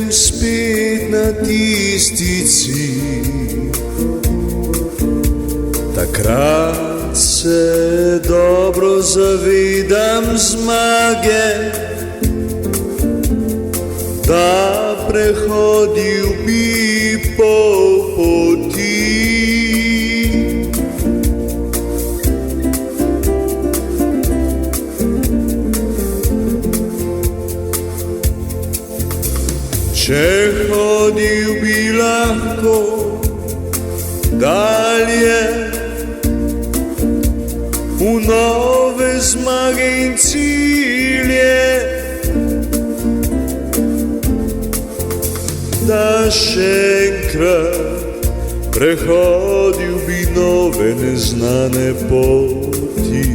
grem spet na tisti cilj. Takrat se dobro zavedam zmage, da prehodil bi pol poti. Če hodil bi lahko dalje v nove zmage in cilje, da še enkrat prehodil bi nove neznane poti.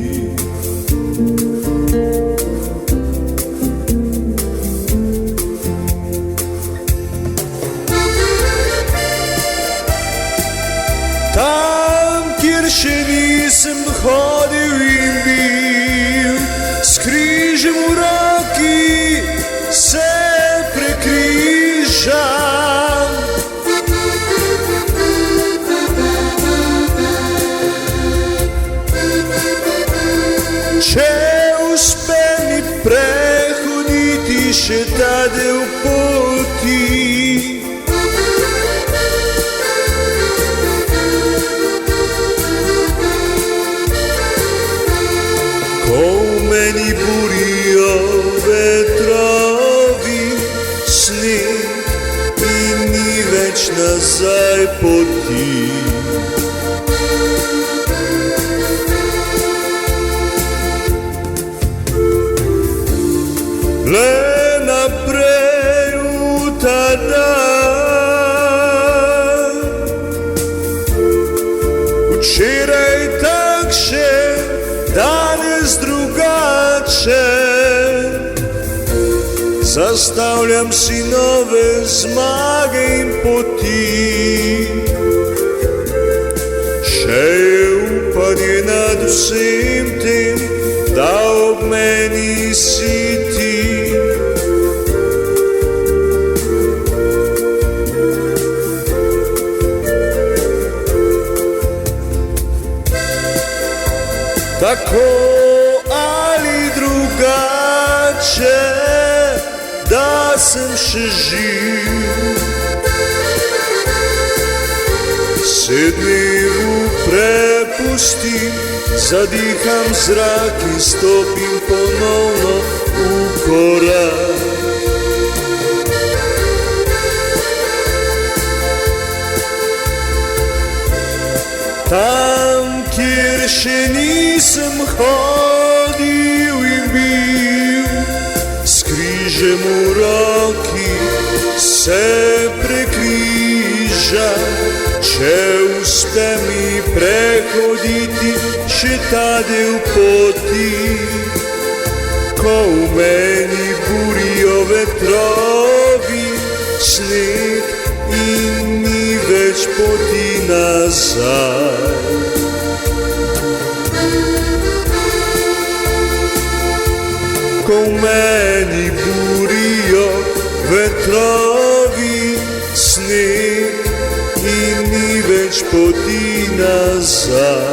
Tam, kjer še nisem hodil in bil, s križem v roki se prekrižam. Če uspe mi prehoditi še ta del poti, ko meni burijo vetrovi, sneg in ni več nazaj poti. Le naprej v ta dan, včeraj takšen, danes drugače. Zastavljam si nove zmage in poti. Še je upanje nad vsem tem, da ob meni si ti. Tako ali drugače, da sem še živ. Se dnevu prepustim, zadiham zrak in stopim ponovno v korak. Tam, kjer še nisem hodil in bil, s križem v roki se prekrižam. Če uspe mi prehoditi še ta del poti, ko v meni burijo vetrovi, sneg in ni več poti nazaj. Ko v meni burijo vetrovi, sneg in ni več poti nazaj.